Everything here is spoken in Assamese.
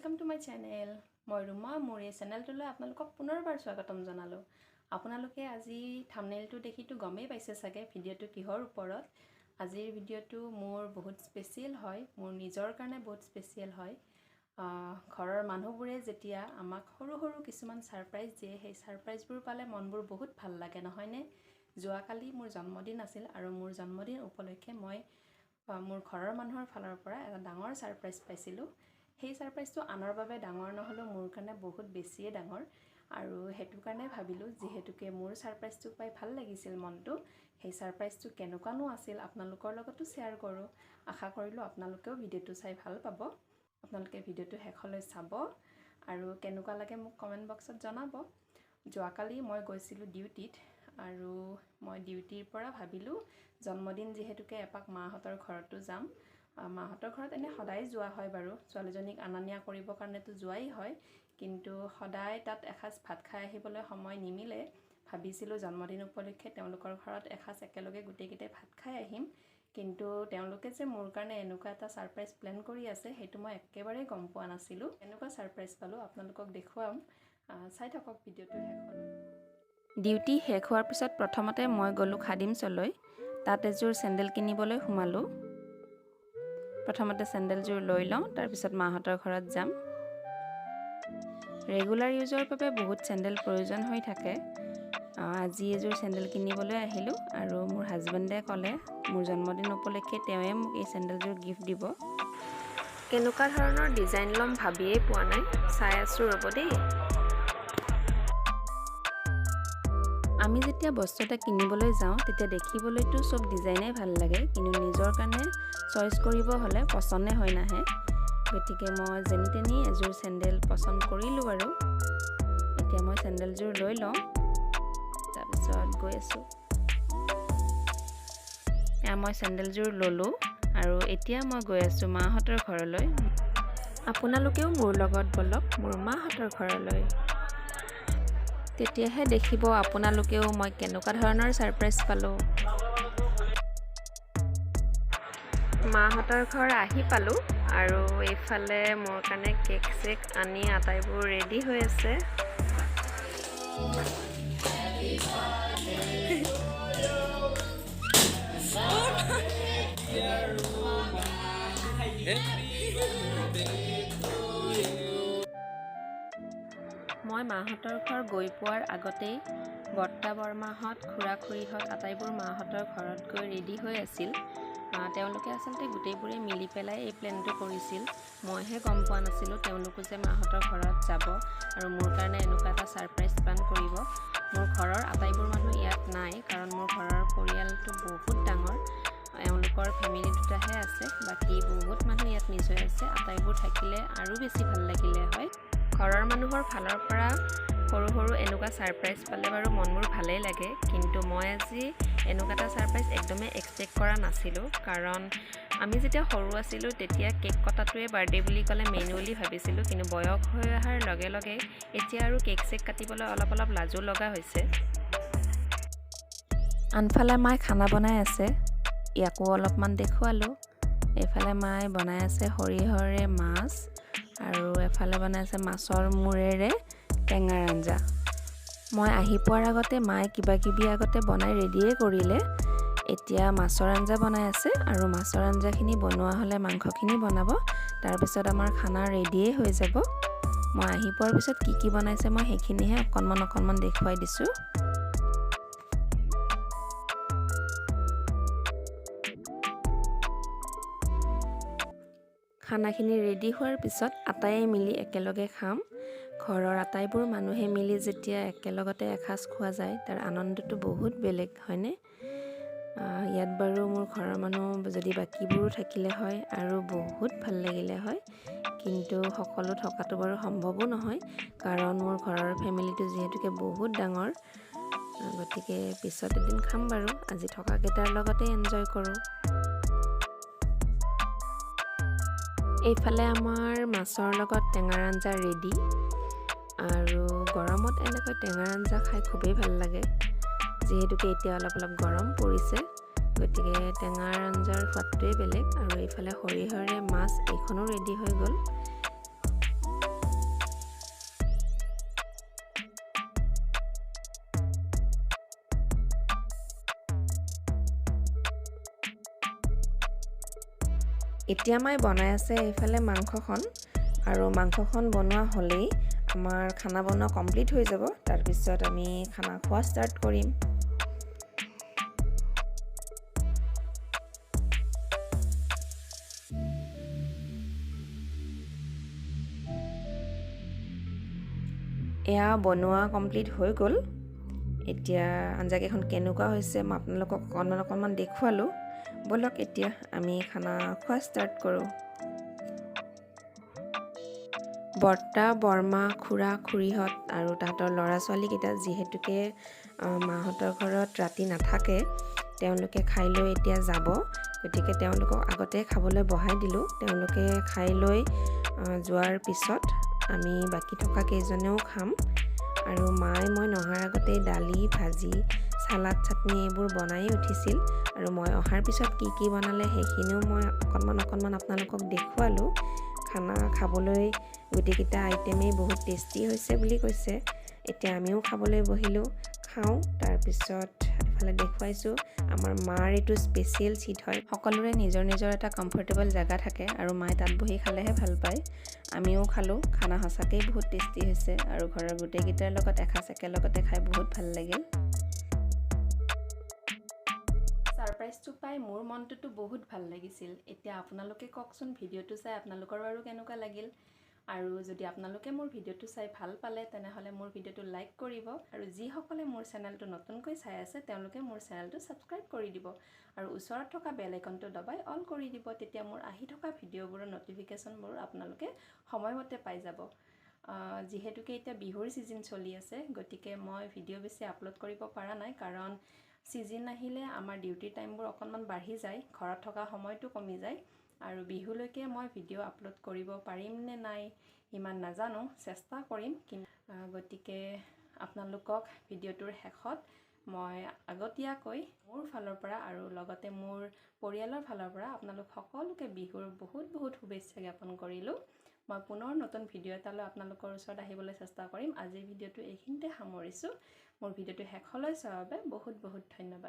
Welcome to my channel. মই Ruma, মোৰ এই চেনেলটোলৈ আপোনালোকক পুনৰবাৰ স্বাগতম জনালো। আপোনালোকে আজি থাম্বনেইলটো দেখিটো গমেই পাইছে চাগে ভিডিঅ'টো কিহৰ ওপৰত। আজিৰ ভিডিঅ'টো মোৰ বহুত স্পেশাল হয়, মোৰ নিজৰ কাৰণে বহুত স্পেশাল হয়। ঘৰৰ মানুহবোৰে যেতিয়া আমাক সৰু সৰু কিছুমান সাৰপ্ৰাইজ দিয়ে, সেই সাৰপ্ৰাইজবোৰ পালে মনবোৰ বহুত ভাল লাগে নহয়নে? যোৱাকালি মোৰ জন্মদিন আছিল আৰু মোৰ জন্মদিন উপলক্ষে মই মোৰ ঘৰৰ মানুহৰ ফালৰ পৰা এটা ডাঙৰ সাৰপ্ৰাইজ পাইছিলোঁ। সেই সাৰপ্ৰাইজটো আনৰ বাবে ডাঙৰ নহলেও মোৰ কাৰণে বহুত বেছিয়ে ডাঙৰ আৰু হেতু কাৰণে ভাবিলো যেহেতুকে মোৰ সাৰপ্ৰাইজটো পাই ভাল লাগিছিল মনটো, সেই সাৰপ্ৰাইজটো কেনেকুৱানো আছিল আপোনালোকৰ লগতো শেয়াৰ কৰো। আশা কৰিলো আপোনালোকেও ভিডিঅ'টো চাই ভাল পাব। আপোনালোকে ভিডিঅ'টো শেষলৈ চাব আৰু কেনেকুৱা লাগে মোক কমেন্ট বক্সত জনাব। যোৱাকালি মই গৈছিলো ডিউটিত আৰু মই ডিউটিৰ পৰা ভাবিলো জন্মদিন যেহেতুকে এপাক মাহঁতৰ ঘৰতো যাম। মাহঁতৰ ঘৰত এনে সদায় যোৱা হয় বাৰু, ছোৱালীজনীক আনানিয়া কৰিবৰ কাৰণেতো যোৱাই হয়, কিন্তু সদায় তাত এসাজ ভাত খাই আহিবলৈ সময় নিমিলে। ভাবিছিলো জন্মদিন উপলক্ষে তেওঁলোকৰ ঘৰত এসাজ একেলগে গোটেইকেইটাই ভাত খাই আহিম, কিন্তু তেওঁলোকে যে মোৰ কাৰণে এনেকুৱা এটা সাৰপ্ৰাইজ প্ল্যান কৰি আছে সেইটো মই একেবাৰে গম পোৱা নাছিলো। এনেকুৱা সাৰপ্ৰাইজ পালো আপোনালোকক দেখুৱাম, চাই থাকক ভিডিঅ'টো শেষলৈ। ডিউটি শেষ হোৱাৰ পিছত প্ৰথমতে মই গলো খাদিমছলৈ, তাত এযোৰ চেন্ডেল কিনিবলৈ সোমালো। প্ৰথমতে চেন্ডেলযোৰ লৈ লওঁ, তাৰ পিছত মাহঁতৰ ঘৰত যাম। ৰেগুলাৰ ইউজৰ বাবে বহুত চেন্ডেল প্ৰয়োজন হৈ থাকে। আজি এযোৰ চেন্ডেল কিনিবলৈ আহিলো আৰু মোৰ হাজবেণ্ডে ক'লে মোৰ জন্মদিন উপলক্ষে তেওঁৱে মোক এই চেন্ডেলযোৰ গিফ্ট দিব। কেনেকুৱা ধৰণৰ ডিজাইন লম ভাবিয়ে পোৱা নাই, চাই আছো ৰ'ব দেই। আমি যেতিয়া বস্তু এটা কিনিবলৈ যাওঁ তেতিয়া দেখিবলৈতো সব ডিজাইনে ভাল লাগে, কিন্তু নিজৰ কাৰণে চইচ কৰিব হলে পছন্দে হৈ নাহে। গতিকে মই যেনি তেনি এযোৰ চেন্ডেল পছন্দ কৰিলো আৰু এতিয়া মই চেন্ডেলযোৰ লৈ লওঁ, তাৰপিছত গৈ আছো। মই চেন্ডেলযোৰ ললো আৰু এতিয়া মই গৈ আছো মাহঁতৰ ঘৰলৈ। আপোনালোকেও মোৰ লগত বলক মোৰ মাহঁতৰ ঘৰলৈ, তেতিয়াহে দেখিব আপোনালোকেও মই কেনেকুৱা ধৰণৰ সাৰপ্ৰাইজ পালো। মাহঁতৰ ঘৰ আহি পালো আৰু এইফালে মোৰ কাৰণে কেক চেক আনি আটাইবোৰ ৰেডি হৈ আছে। মই মাহঁতৰ ঘৰ গৈ পোৱাৰ আগতেই বৰ্তা বৰমাহঁত খুৰা খুৰীহঁত আটাইবোৰ মাহঁতৰ ঘৰত গৈ ৰেডি হৈ আছিল। তেওঁলোকে আচলতে গোটেইবোৰে মিলি পেলাই এই প্লেনটো কৰিছিল। মইহে গম পোৱা নাছিলোঁ তেওঁলোকো যে মাহঁতৰ ঘৰত যাব আৰু মোৰ কাৰণে এনেকুৱা এটা সাৰপ্ৰাইজ প্লান কৰিব। মোৰ ঘৰৰ আটাইবোৰ মানুহ ইয়াত নাই, কাৰণ মোৰ ঘৰৰ পৰিয়ালটো বহুত ডাঙৰ। এওঁলোকৰ ফেমিলি দুটাহে আছে, বাকী বহুত মানুহ ইয়াত নিশ্চয় আছে। আটাইবোৰ থাকিলে আৰু বেছি ভাল লাগিলে হয়। ঘৰৰ মানুহৰ ফালৰ পৰা সৰু সৰু এনেকুৱা সাৰপ্ৰাইজ পালে বাৰু মনবোৰ ভালেই লাগে, কিন্তু মই আজি এনেকুৱা এটা সাৰপ্ৰাইজ একদমেই এক্সপেক্ট কৰা নাছিলোঁ। কাৰণ আমি যেতিয়া সৰু আছিলোঁ তেতিয়া কেক কটাটোৱে বাৰ্থডে বুলি ক'লে মেনুৱেলি ভাবিছিলোঁ, কিন্তু বয়স হৈ অহাৰ লগে লগে এতিয়া আৰু কেক চেক কাটিবলৈ অলপ অলপ লাজো লগা হৈছে। আনফালে মায়ে খানা বনাই আছে, ইয়াকো অলপমান দেখুৱালোঁ। এইফালে মায়ে বনাই আছে সৰিয়হৰে মাছ আৰু এফালে বনাই আছে মাছৰ মূৰেৰে টেঙাৰ আঞ্জা। মই আহি পোৱাৰ আগতে মায়ে কিবা কিবি আগতে বনাই ৰেডিয়ে কৰিলে। এতিয়া মাছৰ আঞ্জা বনাই আছে আৰু মাছৰ আঞ্জাখিনি বনোৱা হ'লে মাংসখিনি বনাব, তাৰপিছত আমাৰ খানা ৰেডিয়ে হৈ যাব। মই আহি পোৱাৰ পিছত কি বনাইছে মই সেইখিনিহে অকণমান দেখুৱাই দিছোঁ। খানাখিনি ৰেডি হোৱাৰ পিছত আটাইয়ে মিলি একেলগে খাম। ঘৰৰ আটাইবোৰ মানুহে মিলি যেতিয়া একেলগতে এসাজ খোৱা যায় তাৰ আনন্দটো বহুত বেলেগ হয়নে? ইয়াত বাৰু মোৰ ঘৰৰ মানুহ যদি বাকীবোৰো থাকিলে হয় আৰু বহুত ভাল লাগিলে হয়, কিন্তু সকলো থকাটো বাৰু সম্ভৱো নহয়, কাৰণ মোৰ ঘৰৰ ফেমিলিটো যিহেতুকে বহুত ডাঙৰ। গতিকে পিছত এদিন খাম বাৰু, আজি থকাকেইটাৰ লগতে এনজয় কৰোঁ। এইফালে আমাৰ মাছৰ লগত টেঙাৰ আঞ্জা ৰেডি, আৰু গৰমত এনেকৈ টেঙাৰ আঞ্জা খাই খুবেই ভাল লাগে। যিহেতুকে এতিয়া অলপ গৰম পৰিছে, গতিকে টেঙাৰ আঞ্জাৰ সোৱাদটোৱে বেলেগ। আৰু এইফালে সৰিয়হৰে মাছ এইখনো ৰেডি হৈ গ'ল। এতিয়া মই বনাই আছে এইফালে মাংসখন আৰু মাংসখন বনোৱা হ'লেই আমাৰ খানা বনোৱা কমপ্লিট হৈ যাব। তাৰপিছত আমি খানা খোৱা ষ্টাৰ্ট কৰিম। এয়া বনোৱা কমপ্লিট হৈ গ'ল। এতিয়া আঞ্জাকেইখন কেনেকুৱা হৈছে মই আপোনালোকক অকণমান দেখুৱালোঁ। বলক এতিয়া আমি খানা খোৱা ষ্টাৰ্ট কৰোঁ। বৰ্তা, বৰমা, খুৰা, খুৰীহঁত আৰু তাহাঁতৰ ল'ৰা ছোৱালীকেইটা যিহেতুকে মাহঁতৰ ঘৰত ৰাতি নাথাকে, তেওঁলোকে খাই লৈ এতিয়া যাব। গতিকে তেওঁলোকক আগতে খাবলৈ বহাই দিলোঁ। তেওঁলোকে খাই লৈ যোৱাৰ পিছত আমি বাকী থকা কেইজনেও খাম। আৰু মায়ে মই নহাৰ আগতে দালি, ভাজি, চালাড, চাটনি এইবোৰ বনাই উঠিছিল। আৰু মই অহাৰ পিছত কি বনালে সেইখিনিও মই অকণমান আপোনালোকক দেখুৱালোঁ। খানা খাবলৈ গোটেইকেইটা আইটেমেই বহুত টেষ্টি হৈছে বুলি কৈছে। এতিয়া আমিও খাবলৈ বহিলোঁ, খাওঁ। তাৰপিছত এফালে দেখুৱাইছোঁ আমাৰ মাৰ এইটো স্পেচিয়েল চিট হয়। সকলোৰে নিজৰ এটা কমফৰ্টেবল জেগা থাকে আৰু মায়ে তাত বহি খালেহে ভাল পায়। আমিও খালোঁ। খানা সঁচাকেই বহুত টেষ্টি হৈছে আৰু ঘৰৰ গোটেইকেইটাৰ লগত এসাঁজ একেলগতে খাই বহুত ভাল লাগিল। ছাৰপ্ৰাইজটো পাই মোৰ মনটোতো বহুত ভাল লাগিছিল। এতিয়া আপোনালোকে কওকচোন, ভিডিঅ'টো চাই আপোনালোকৰ বাৰু কেনেকুৱা লাগিল? আৰু যদি আপোনালোকে মোৰ ভিডিঅ'টো চাই ভাল পালে তেনেহ'লে মোৰ ভিডিঅ'টো লাইক কৰিব। আৰু যিসকলে মোৰ চেনেলটো নতুনকৈ চাই আছে তেওঁলোকে মোৰ চেনেলটো ছাবস্ক্ৰাইব কৰি দিব। আৰু ওচৰত থকা বেল আইকনটো দবাই অল কৰি দিব। তেতিয়া মোৰ আহি থকা ভিডিঅ'বোৰৰ ন'টিফিকেশ্যনবোৰ আপোনালোকে সময়মতে পাই যাব। যিহেতুকে এতিয়া বিহুৰ ছিজন চলি আছে, গতিকে মই ভিডিঅ' বেছি আপলোড কৰিব পৰা নাই, কাৰণ ছিজন আহিলে আমাৰ ডিউটিৰ টাইমবোৰ অকণমান বাঢ়ি যায়, ঘৰত থকা সময়টো কমি যায়। আৰু বিহুলৈকে মই ভিডিঅ' আপলোড কৰিব পাৰিম নে নাই ইমান নাজানো, চেষ্টা কৰিম। গতিকে আপোনালোকক ভিডিঅ'টোৰ শেষত মই আগতীয়াকৈ মোৰ ফালৰ পৰা আৰু লগতে মোৰ পৰিয়ালৰ ফালৰ পৰা আপোনালোক সকলোকে বিহুৰ বহুত শুভেচ্ছা জ্ঞাপন কৰিলোঁ। মই পুনৰ নতুন ভিডিঅ' এটালৈ আপোনালোকৰ ওচৰত আহিবলৈ চেষ্টা কৰিম। আজিৰ ভিডিঅ'টো এইখিনিতে সামৰিছোঁ। মোৰ ভিডিঅ'টো শেষলৈ চোৱাৰ বাবে বহুত ধন্যবাদ।